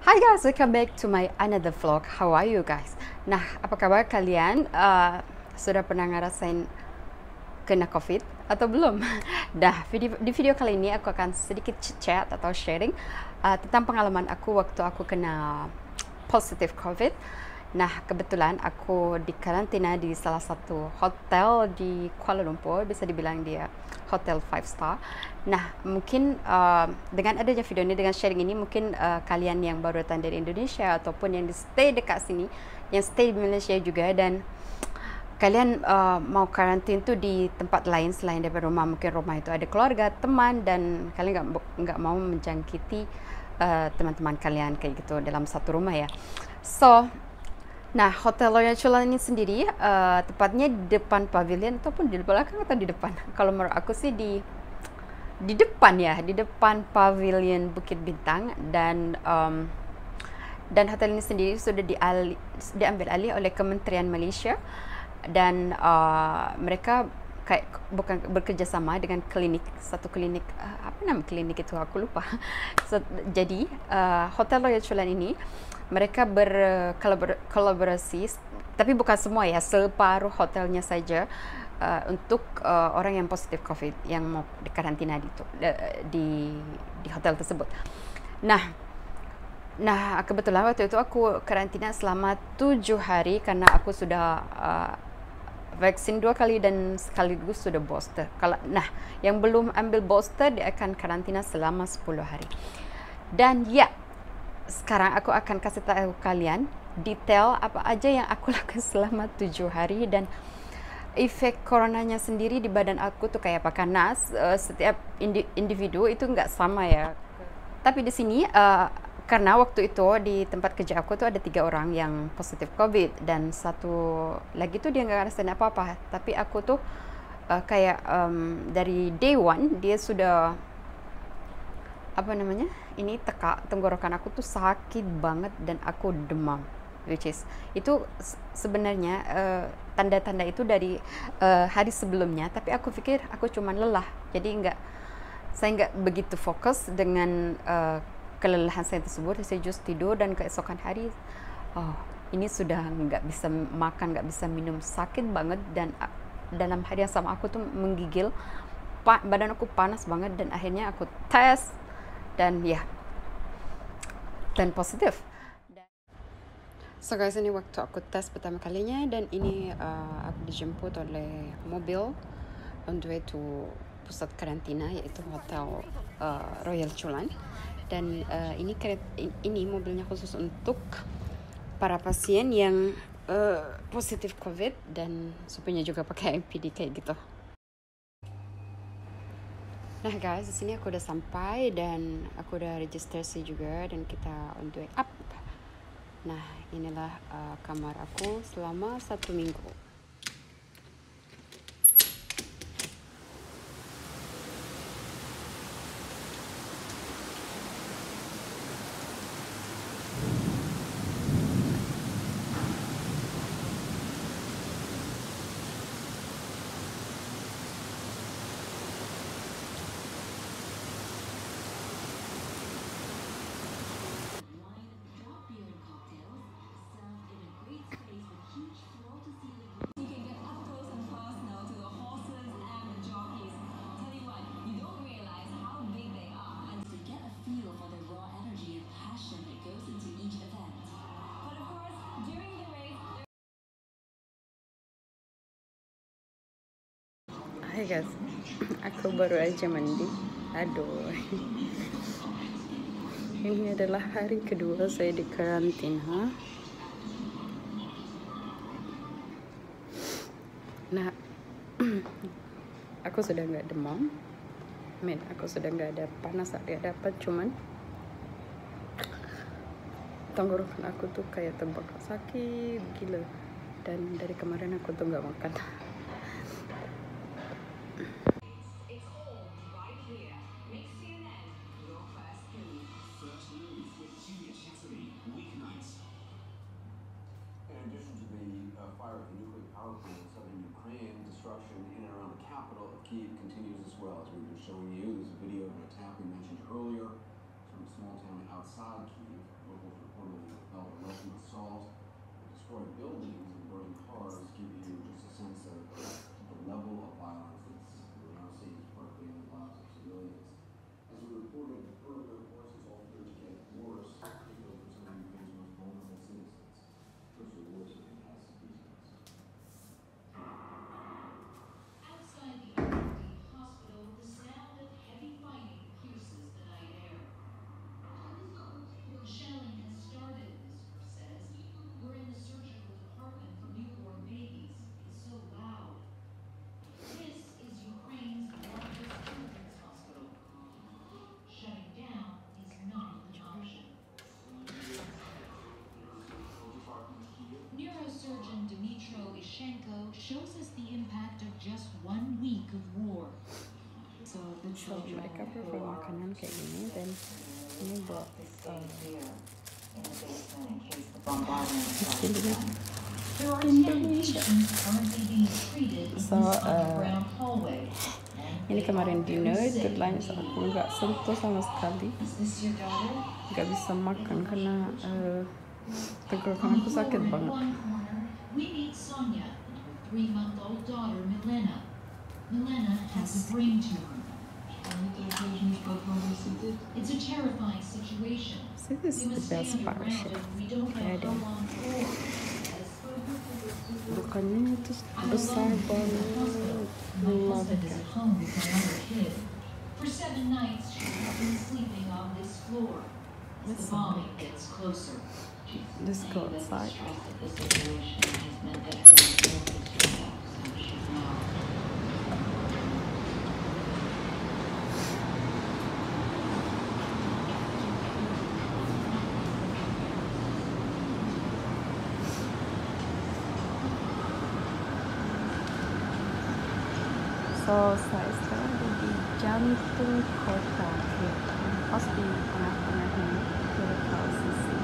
Hi guys, welcome back to my another vlog. How are you guys? Nah, apa kabar kalian? Sudah pernah ngerasain kena COVID atau belum? Di video kali ini aku akan sedikit chat atau sharing tentang pengalaman aku waktu aku kena positif COVID. Nah, kebetulan aku di karantina di salah satu hotel di Kuala Lumpur, bisa dibilang dia hotel 5 star. Nah, mungkin dengan adanya video ini, dengan sharing ini, mungkin kalian yang baru datang dari Indonesia ataupun yang stay dekat sini, yang stay di Malaysia juga, dan kalian mau karantin tuh di tempat lain selain daripada rumah, mungkin rumah itu ada keluarga, teman, dan kalian nggak mau menjangkiti teman-teman kalian kayak gitu dalam satu rumah ya. Nah, Hotel Royal Chulan ini sendiri tepatnya di depan pavilion ataupun di belakang atau di depan? Kalau menurut aku sih di depan ya, di depan pavilion Bukit Bintang, dan hotel ini sendiri sudah diambil alih oleh Kementerian Malaysia, dan mereka kayak bukan bekerjasama dengan satu klinik, apa nama klinik itu aku lupa. Jadi Hotel Royal Chulan ini mereka berkolaborasi, tapi bukan semua ya, separuh hotelnya saja untuk orang yang positif COVID yang mau dikarantina di hotel tersebut. Nah, kebetulan waktu itu aku karantina selama 7 hari karena aku sudah vaksin 2 kali dan sekaligus sudah booster. Nah, yang belum ambil booster dia akan karantina selama 10 hari. Dan ya, sekarang aku akan kasih tahu kalian detail apa aja yang aku lakukan selama 7 hari dan efek coronanya sendiri di badan aku tuh kayak apa. Karena setiap individu itu nggak sama ya. Tapi di sini karena waktu itu di tempat kerja aku tuh ada 3 orang yang positif COVID, dan satu lagi tuh dia nggak ngerasain apa-apa. Tapi aku tuh kayak dari day one dia sudah apa namanya, ini tenggorokan aku tuh sakit banget dan aku demam, which is itu sebenarnya tanda-tanda itu dari hari sebelumnya, tapi aku pikir aku cuma lelah, jadi saya nggak begitu fokus dengan kelelahan saya tersebut. Saya just tidur dan keesokan hari ini sudah nggak bisa makan, nggak bisa minum, sakit banget, dan dalam hari yang sama aku tuh menggigil, badan aku panas banget, dan akhirnya aku tes dan ya, dan positif. So guys, ini waktu aku tes pertama kalinya, dan ini aku dijemput oleh mobil on the way to pusat karantina, yaitu Hotel Royal Chulan. Dan ini mobilnya khusus untuk para pasien yang positif COVID, dan supaya juga pakai MPD kayak gitu. Nah guys, di sini aku udah sampai dan aku udah registrasi juga, dan kita on the way up. Nah, inilah kamar aku selama 1 minggu. Hai guys, aku baru aja mandi. Aduh, ini adalah hari kedua saya di karantina. Nah, aku sudah nggak demam, aku sudah nggak ada panas, nggak ada apa, cuman tenggorokan aku tuh kayak terbakar, sakit gila, dan dari kemarin aku tuh nggak makan. In addition to the fire at the nuclear power plant in southern Ukraine, destruction in and around the capital of Kyiv continues as well. As we've been showing you, there's a video of an attack we mentioned earlier from a small town outside Kyiv. Locals shows us the impact of just 1 week of war. So the So children mereka who prefer are makanan kayak gini, dan ini buat stay here in the basement in case the bombardment starts Indonesia. again. There are 10 patients currently being treated in So, this underground hallway. ini kemarin dinner, deadline aku nggak sentuh sama sekali, Is this your daughter? nggak bisa makan karena tenggorokan On aku the sakit floor in banget. one corner, we meet Sonia and her 3-month-old daughter, Milena. Milena has a brain tumor. It's a terrifying situation. So this We is the must stay best part underground shit. and we don't know Kayak how deh. long for. Bukannya itu I'm besar alone in the banget. hospital. My Love husband is it. at home with my other kid. For 7 nights, she has been sleeping on this floor. As the That's bombing gets closer. Let's go outside. So saya sekarang di jantung kota Vietnam, pas di tengah-tengahnya kira tahu sisi.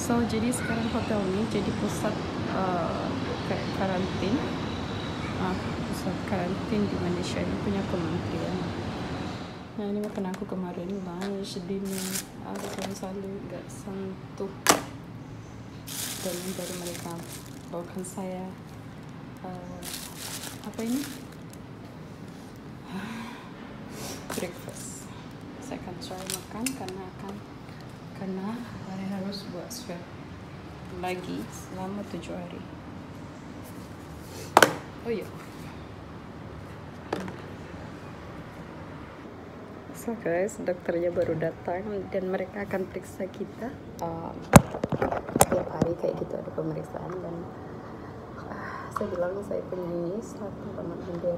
So jadi sekarang hotel ini jadi pusat kayak karantin, pusat karantin di Malaysia ini punya kementerian. Nah ini makan aku kemarin lunch dinner, aku kan selalu nggak sentuh, dan baru mereka bawakan saya apa ini breakfast. Saya akan try makan karena saya harus buat swab lagi selama 7 hari. Oh iya. So guys, dokternya baru datang dan mereka akan periksa kita tiap hari kayak gitu, ada pemeriksaan. Dan saya bilang saya punya ini satu teman, dia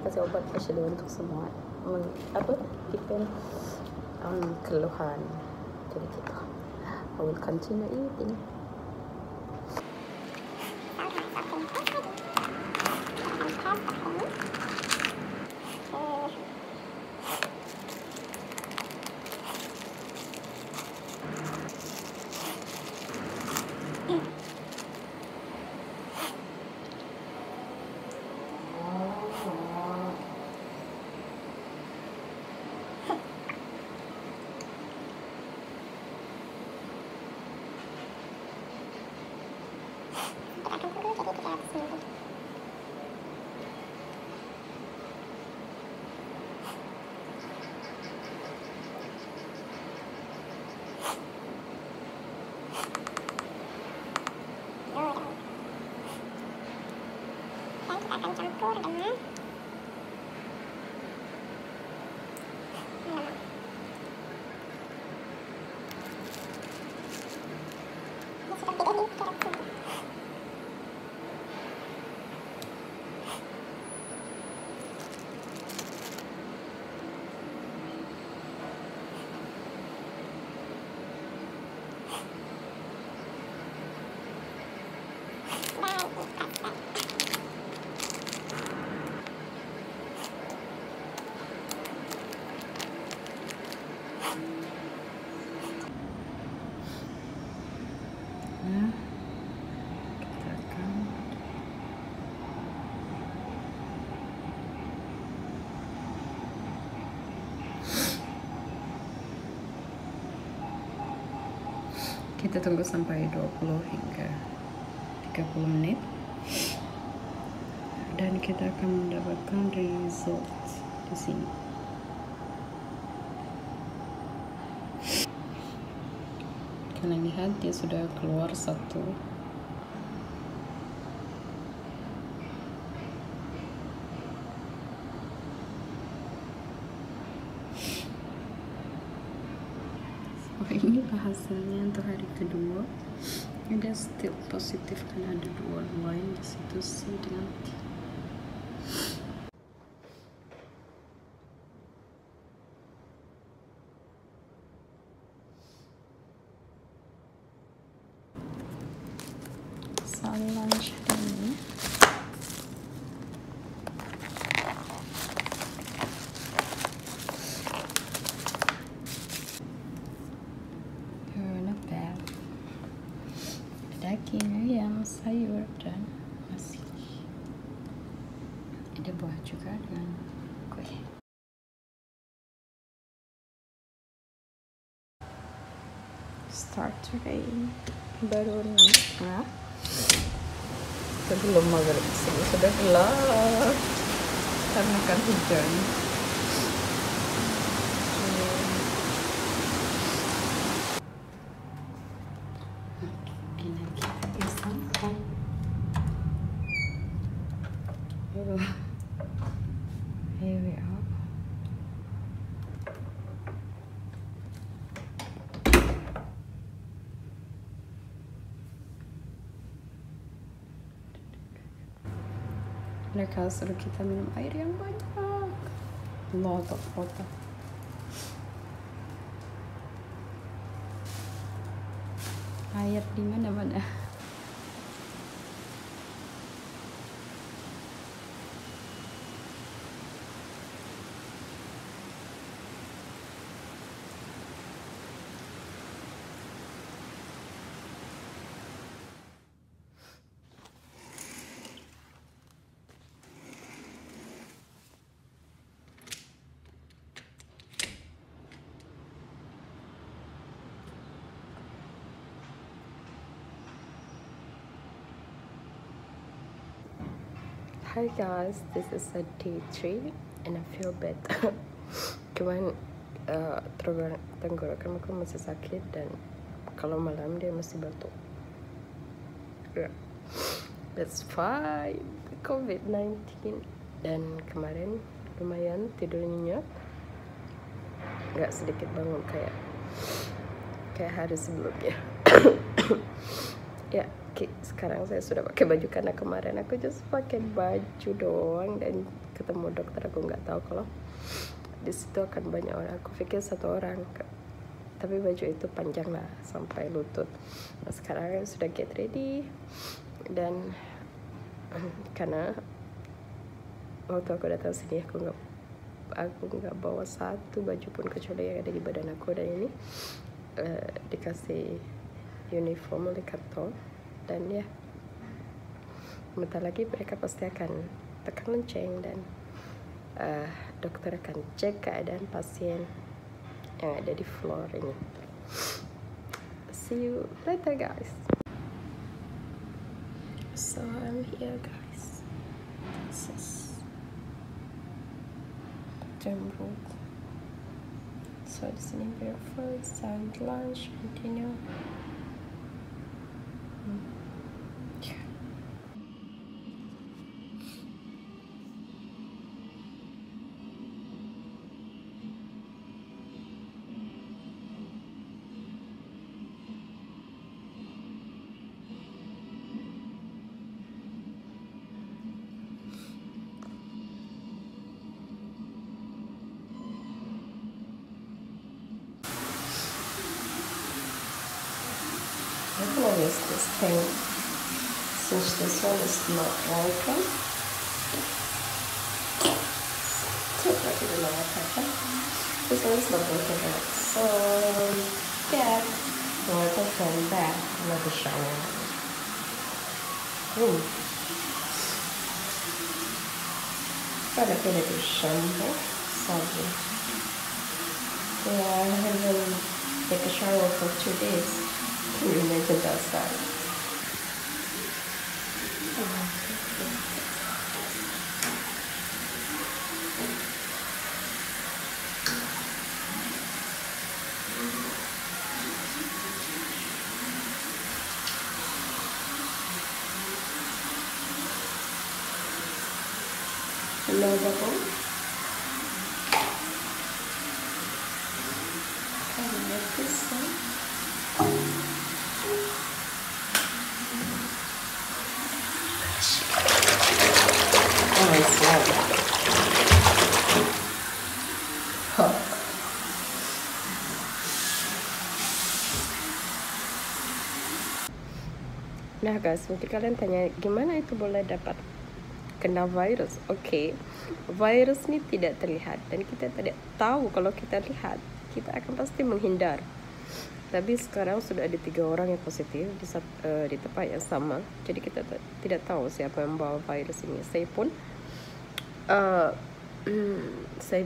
kasih obat actually untuk semua depend keluhan. Jadi gitu, I will continue eating. Akan campur dengan kita tunggu sampai 20 hingga 30 menit dan kita akan mendapatkan result di sini. Kalian lihat dia sudah keluar satu. Oh, ini hasilnya untuk hari kedua. Ada still positif kan, ada dua-duanya di situ sih dengan lunch ini. Not bad. Daging ayam, sayur, dan nasi. Ada buah juga dengan kue. Start today baru 6:30. Sebelum maghrib sini sudah gelap karena kan hujan. Ini kita sampai. Here we are. Mereka suruh kita minum air yang banyak. Lot of water. Air di mana-mana. Hi guys, this is a day 3 and I feel better. Cuman tenggorokan aku masih sakit dan kalau malam dia masih batuk. Yeah. That's fine. COVID-19. Dan kemarin lumayan tidurnya nyenyak. Nggak sedikit bangun kayak hari sebelumnya. Ya, sekarang saya sudah pakai baju karena kemarin aku just pakai baju doang dan ketemu dokter. Aku nggak tahu kalau di situ akan banyak orang. Aku pikir satu orang, tapi baju itu panjang lah sampai lutut. Nah, sekarang sudah get ready dan karena waktu aku datang sini aku nggak bawa satu baju pun kecuali yang ada di badan aku, dan ini dikasih uniform oleh kantor. Dan ya, bentar lagi mereka pasti akan tekan lonceng dan dokter akan cek keadaan pasien yang ada di floor ini. See you later guys. So I'm here guys. This is Jamrud. So di sini breakfast and lunch and dinner. I can use this thing since this one is not working. Take like a little packet. This one is not working out. So yeah, I'm going to turn back another shower. Got a bit of shampoo, sorry. Yeah, I haven't taken a shower for 2 days. Can you imagine that side? Another one. Can you make this one? my God. Huh. Nah guys, mungkin kalian tanya gimana itu boleh dapat kena virus. Oke, virus ini tidak terlihat dan kita tidak tahu. Kalau kita lihat, kita akan pasti menghindar. Tapi sekarang sudah ada 3 orang yang positif di tempat yang sama. Jadi kita tidak tahu siapa yang membawa virus ini. Saya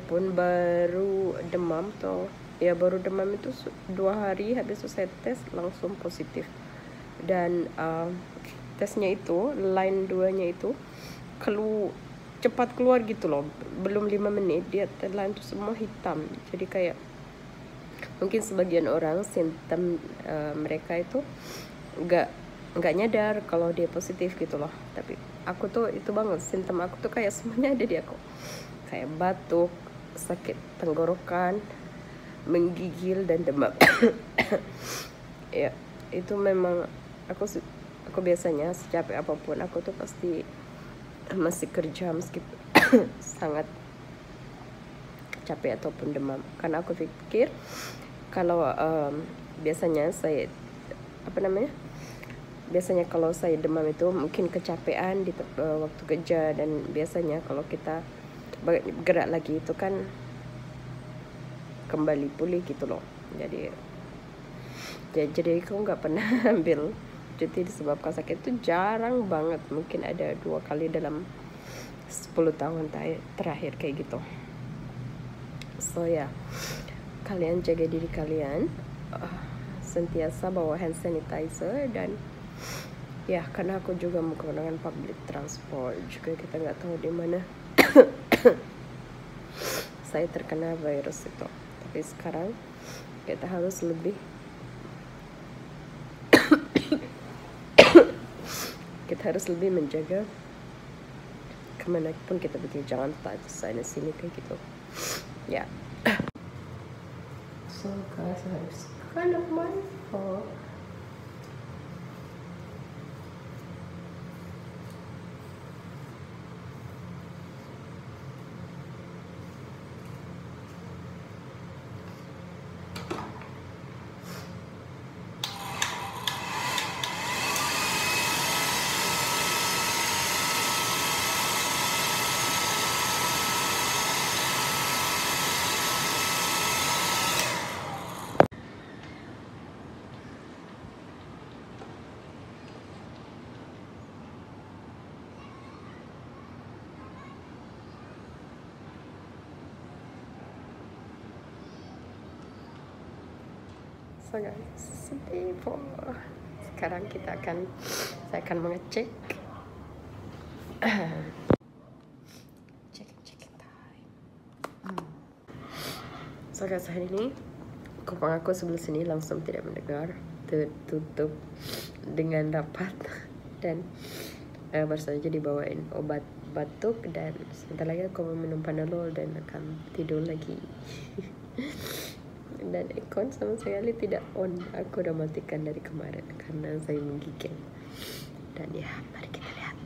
pun baru demam baru demam itu 2 hari habis itu saya tes langsung positif. Dan tesnya itu line 2-nya itu cepat keluar gitu loh, belum 5 menit dia line itu semua hitam. Jadi kayak mungkin sebagian orang simptom mereka itu nggak nyadar kalau dia positif gitu loh. Tapi aku tuh itu banget, simptom aku tuh kayak semuanya ada di aku, kayak batuk, sakit tenggorokan, menggigil dan demam. Ya itu memang aku biasanya secapek apapun aku tuh pasti masih kerja meskipun sangat capek ataupun demam, karena aku pikir kalau biasanya kalau saya demam itu mungkin kecapean di waktu kerja, dan biasanya kalau kita gerak lagi itu kan kembali pulih gitu loh. Jadi aku nggak pernah ambil cuti disebabkan sakit, itu jarang banget, mungkin ada 2 kali dalam 10 tahun terakhir kayak gitu. So ya, kalian jaga diri kalian, sentiasa bawa hand sanitizer, dan ya karena aku juga menggunakan public transport juga, kita nggak tahu di mana saya terkena virus itu. Tapi sekarang kita harus lebih menjaga kemanapun kita pergi, jangan touch sana sini kayak gitu ya. So guys, that's kind of my fault. So guys, sekarang saya akan mengecek check time. So guys, hari ini kupang aku sebelah sini langsung tidak mendengar, tertutup dengan rapat, dan baru saja dibawain obat batuk, dan sebentar lagi aku mau minum Panadol dan akan tidur lagi. Dan aircon sama sekali tidak on, aku udah matikan dari kemarin karena saya menggigil. Dan ya, mari kita lihat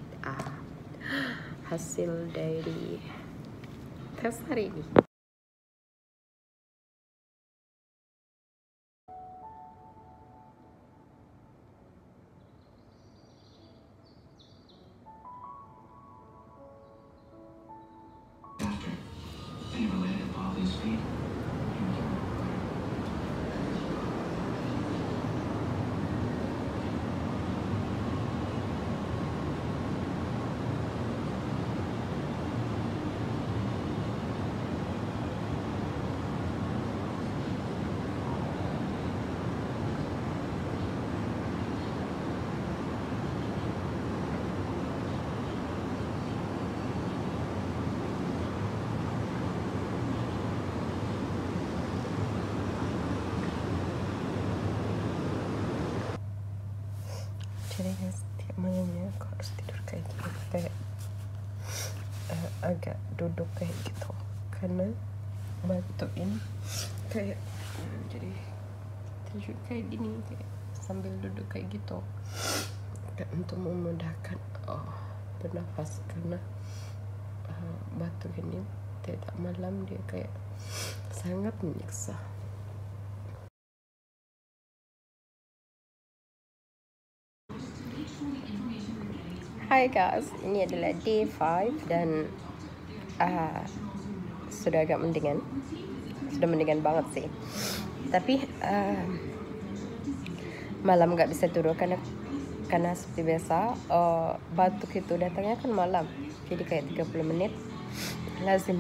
hasil dari tes hari ini. Any related Polly's feet? Jadi guys, tiap malamnya aku harus tidur kayak gitu, kayak agak duduk kayak gitu karena bantuin kayak jadi tidur kayak gini, kayak sambil duduk kayak gitu, dan untuk memudahkan bernafas, karena batuk ini tiap malam dia kayak sangat menyiksa. Hai guys, ini adalah day 5 dan sudah agak mendingan. Sudah mendingan banget sih. Tapi malam nggak bisa tidur karena seperti biasa batuk itu datangnya kan malam. Jadi kayak 30 menit lazim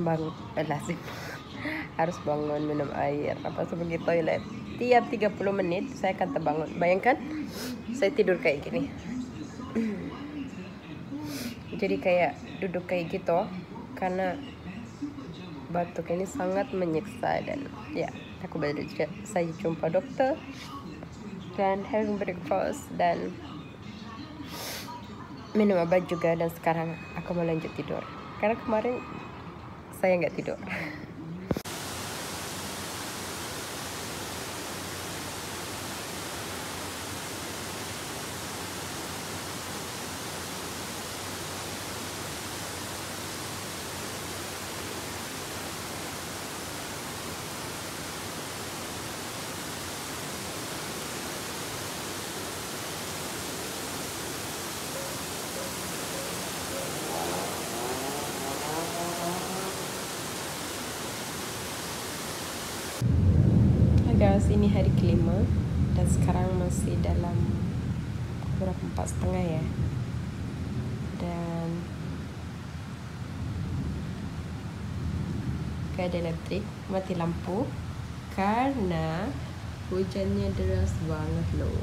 harus bangun minum air apa pergi toilet. Tiap 30 menit saya akan terbangun. Bayangkan saya tidur kayak gini. Jadi kayak duduk kayak gitu karena batuk ini sangat menyiksa. Dan ya, aku baru saya jumpa dokter dan having breakfast dan minum obat juga, dan sekarang aku mau lanjut tidur karena kemarin saya nggak tidur. Guys, ini hari kelima dan sekarang masih dalam berapa 4:30 ya, dan gak ada elektrik, mati lampu karena hujannya deras banget loh,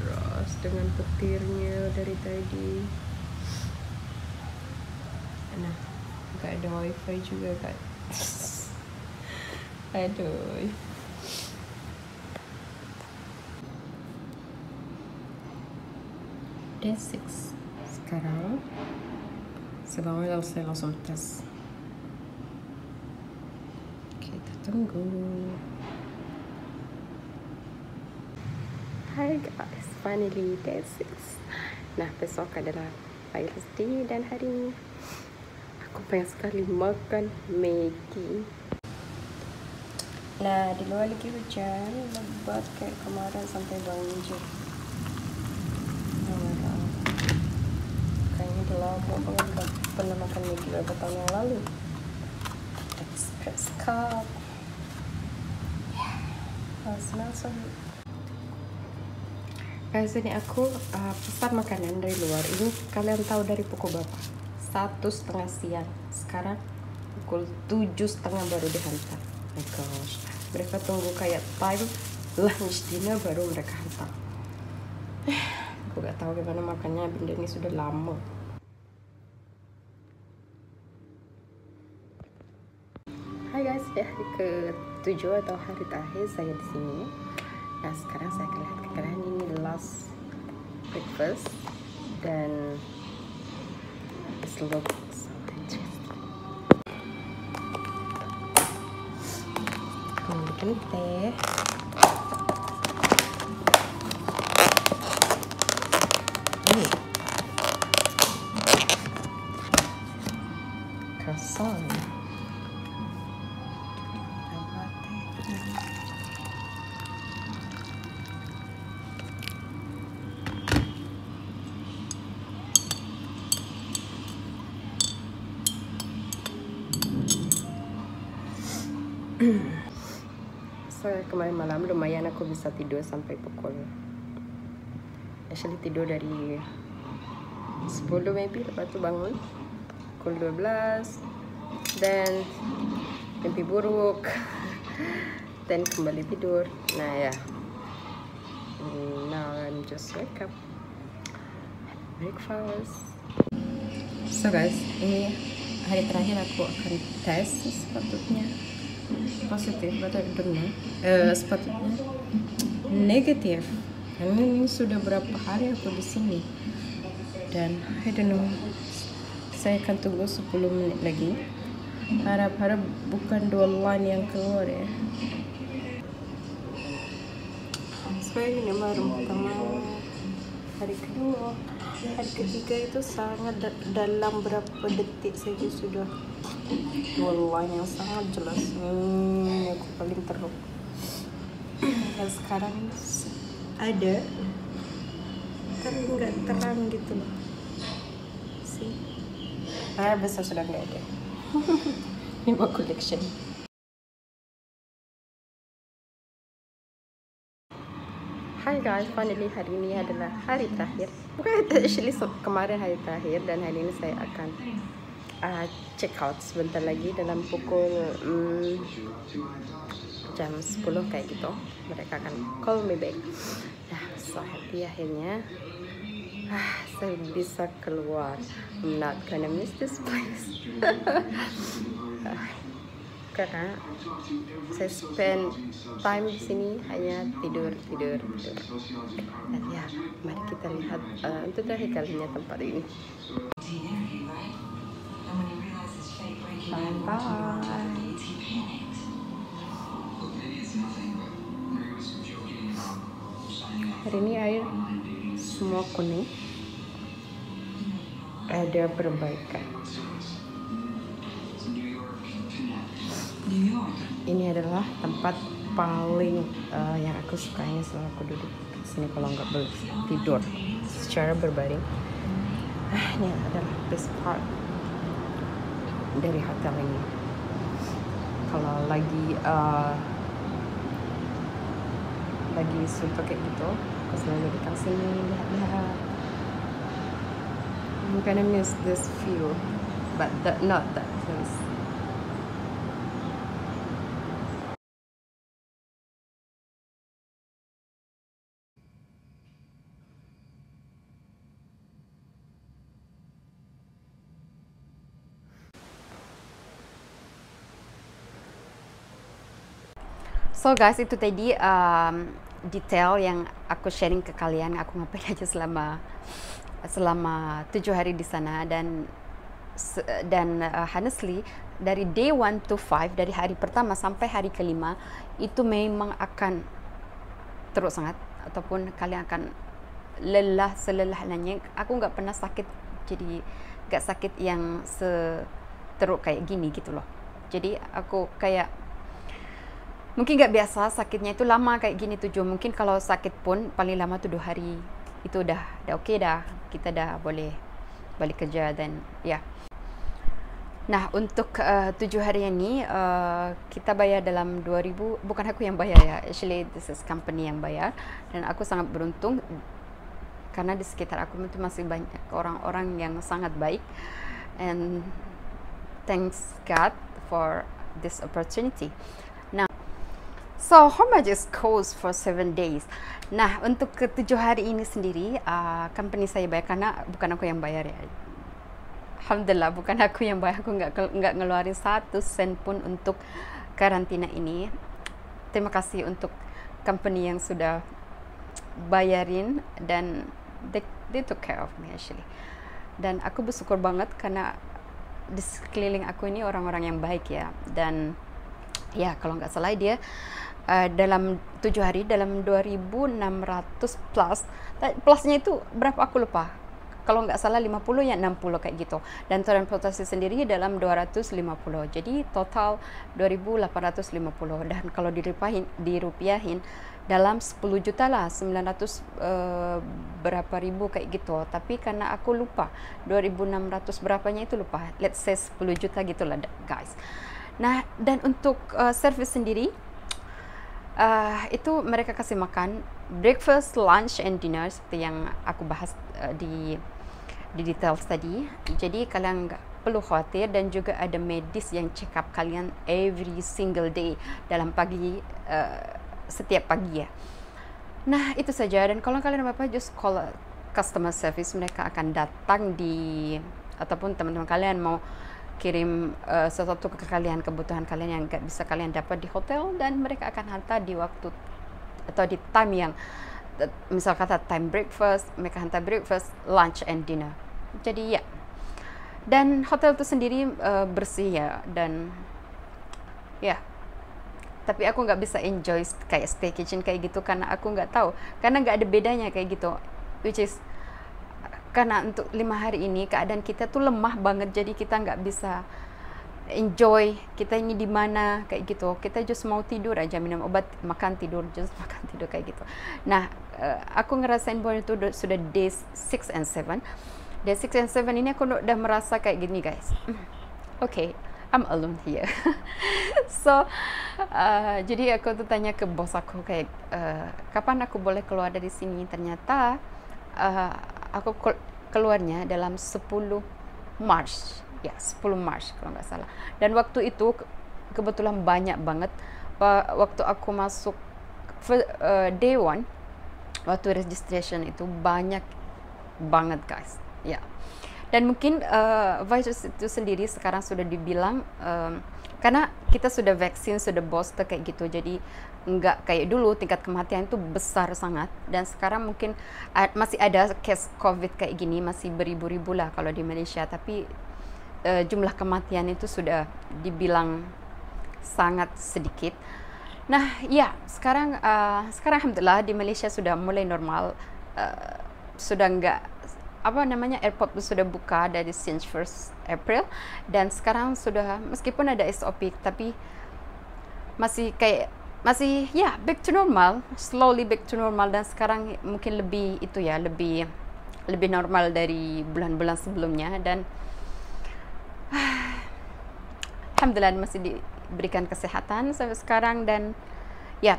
deras dengan petirnya dari tadi. Nah, gak ada wifi juga kan. Aduh. Day 6 sekarang. Sebangun saya langsung tes. Kita tunggu. Hai guys, finally day 6. Nah, besok adalah Father's Day dan hari ini aku pengen sekali makan Maggi. Nah, di luar lagi hujan lebat kayak kemarin sampai banjir. Kayaknya udah lama banget gak pernah makan Maggi beberapa tahun yang lalu. Express cup. Smells so good. Guys, ini aku pesan makanan dari luar. Ini kalian tahu dari pukul berapa? 1:30 siang. Sekarang pukul 7:30 baru dihantar. Oh my gosh. Mereka tunggu kayak time lunch dinner baru mereka hantar. Aku gak tahu gimana makannya, benda ini sudah lama. Hai guys, ya hari ke-7 atau hari terakhir saya di sini. Nah, sekarang saya akan lihat ke kanan, ini last breakfast dan it's look so interesting. Aku bikin teh. Croissant. So, kemarin malam lumayan aku bisa tidur sampai pukul, actually tidur dari 10 maybe, lepas tu bangun pukul 12 dan mimpi buruk dan kembali tidur. Nah ya, now I'm just wake up, breakfast. So guys, ini hari terakhir aku akan tes, sepatutnya positif atau benar, sepatutnya negatif. Karena ini sudah berapa hari aku di sini dan I don't know, saya akan tunggu 10 menit lagi. Harap-harap bukan 2 line yang keluar ya. Supaya ini baru pertama, hari kedua, hari ketiga itu sangat dalam berapa detik saja sudah dua line yang sangat jelas. Ini aku paling teruk. Dan sekarang ada, tapi nggak terang gitu loh. See? Besar sudah nggak ada. Ini buat collection. Hai guys, finally hari ini adalah hari terakhir. Bukan actually kemarin hari terakhir, dan hari ini saya akan check out sebentar lagi dalam pukul jam 10 kayak gitu. Mereka akan call me back. Nah, so happy akhirnya. Saya bisa keluar. I'm not gonna miss this place. Karena saya spend time di sini hanya tidur. Dan ya, mari kita lihat untuk terakhir kalinya tempat ini. Bye. Hari ini air semua kuning. Ada perbaikan. Ini adalah tempat paling yang aku sukainya selama aku duduk di sini kalau nggak tidur secara berbaring. Ini adalah best part dari hotel ini. Kalau lagi suntuk kayak gitu, aku selalu datang sini lihat-lihat. I'm gonna miss this view, but not that place. So guys, itu tadi detail yang aku sharing ke kalian. Aku ngapain aja selama 7 hari di sana, dan honestly dari day 1 to 5, dari hari pertama sampai hari kelima itu memang akan teruk sangat, ataupun kalian akan lelah selelah-lelahnya. Aku nggak pernah sakit, jadi nggak sakit yang teruk kayak gini gitu loh. Jadi aku kayak mungkin nggak biasa sakitnya itu lama kayak gini 7. Mungkin kalau sakit pun paling lama 7 hari itu udah oke dah, kita dah boleh balik kerja dan ya. Nah, untuk 7 hari ini kita bayar dalam 2000, bukan aku yang bayar ya, actually this is company yang bayar, dan aku sangat beruntung karena di sekitar aku itu masih banyak orang-orang yang sangat baik, and thanks God for this opportunity. Nah, so how much is cost for 7 days? Nah, untuk ke 7 hari ini sendiri, company saya bayar, karena bukan aku yang bayar ya. Alhamdulillah, bukan aku yang bayar. Aku nggak ngeluarin 1 sen pun untuk karantina ini. Terima kasih untuk company yang sudah bayarin, dan they took care of me actually. Dan aku bersyukur banget karena di sekeliling aku ini orang-orang yang baik ya. Dan ya, kalau nggak salah dia dalam 7 hari dalam 2.600 plusnya itu berapa aku lupa. Kalau nggak salah 50 ya 60 kayak gitu. Dan transportasi sendiri dalam 250. Jadi total 2.850. Dan kalau dirupiahin dalam 10 juta lah, 900 berapa ribu kayak gitu. Tapi karena aku lupa 2.600 berapanya itu lupa. Let's say 10 juta gitulah guys. Nah, dan untuk service sendiri itu mereka kasih makan breakfast, lunch, and dinner seperti yang aku bahas di details tadi. Jadi kalian nggak perlu khawatir, dan juga ada medis yang check up kalian every single day dalam pagi, setiap pagi ya. Nah, itu saja. Dan kalau kalian apa-apa, just call customer service, mereka akan datang ataupun teman-teman kalian mau kirim sesuatu ke kalian, kebutuhan kalian yang nggak bisa kalian dapat di hotel, dan mereka akan hantar di waktu atau di time yang misal kata time breakfast, mereka hantar breakfast, lunch, and dinner. Jadi ya, dan hotel itu sendiri bersih ya, dan ya, tapi aku nggak bisa enjoy kayak staycation kayak gitu karena aku nggak tahu, karena nggak ada bedanya kayak gitu, which is karena untuk 5 hari ini keadaan kita tuh lemah banget, jadi kita nggak bisa enjoy kita ini di mana kayak gitu. Kita just mau tidur aja, minum obat, makan tidur, just makan tidur kayak gitu. Nah, aku ngerasain bahwa itu sudah day 6 and 7. Day 6 and 7 ini aku udah merasa kayak gini guys. Okay, I'm alone here. So, jadi aku tuh tanya ke bos aku kayak, kapan aku boleh keluar dari sini? Ternyata aku keluarnya dalam 10 March. Ya, 10 March kalau nggak salah. Dan waktu itu kebetulan banyak banget. Waktu aku masuk day 1, waktu registration itu banyak banget guys. Ya. Dan mungkin virus itu sendiri sekarang sudah dibilang karena kita sudah vaksin, sudah booster kayak gitu, jadi nggak kayak dulu tingkat kematian itu besar sangat. Dan sekarang mungkin masih ada case COVID kayak gini, masih beribu-ribu lah kalau di Malaysia, tapi jumlah kematian itu sudah dibilang sangat sedikit. Nah, ya sekarang alhamdulillah di Malaysia sudah mulai normal, sudah nggak airport sudah buka dari since 1st April, dan sekarang sudah meskipun ada SOP tapi masih back to normal, slowly back to normal. Dan sekarang mungkin lebih normal dari bulan-bulan sebelumnya. Dan alhamdulillah masih diberikan kesehatan sampai sekarang. Dan ya,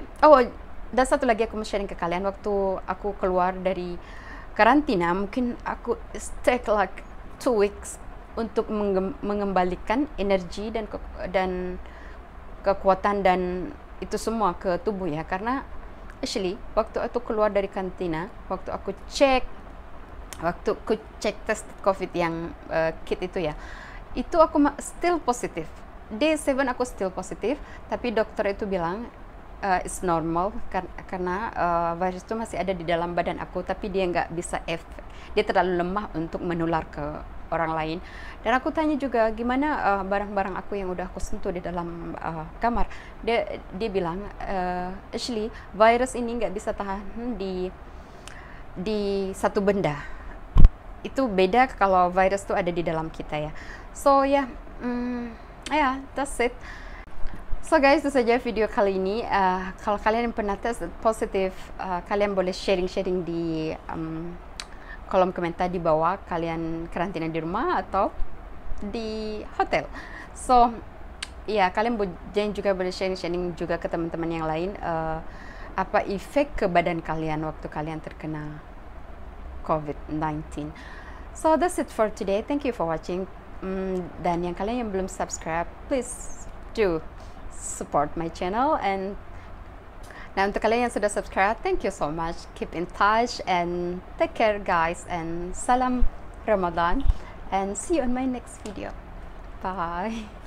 dan satu lagi aku mau sharing ke kalian, waktu aku keluar dari karantina, mungkin aku take like 2 weeks untuk mengembalikan energi dan kekuatan dan itu semua ke tubuh ya. Karena actually waktu aku keluar dari karantina, waktu aku cek test COVID yang kit itu ya, itu aku still positif. Day 7 aku still positif, tapi dokter itu bilang it's normal karena virus itu masih ada di dalam badan aku, tapi dia nggak bisa dia terlalu lemah untuk menular ke orang lain. Dan aku tanya juga gimana barang-barang aku yang udah aku sentuh di dalam kamar. Dia bilang actually virus ini nggak bisa tahan di satu benda. Itu beda kalau virus itu ada di dalam kita ya. So ya, that's it. So guys, itu saja video kali ini. Kalau kalian pernah tes positif, kalian boleh sharing di kolom komentar di bawah. Kalian karantina di rumah atau di hotel. So ya, kalian juga boleh sharing juga ke teman-teman yang lain, apa efek ke badan kalian waktu kalian terkena COVID-19. So that's it for today. Thank you for watching. Dan yang kalian yang belum subscribe, please do support my channel. And now untuk kalian yang sudah subscribe, thank you so much. Keep in touch and take care guys, and salam Ramadan, and see you on my next video. Bye.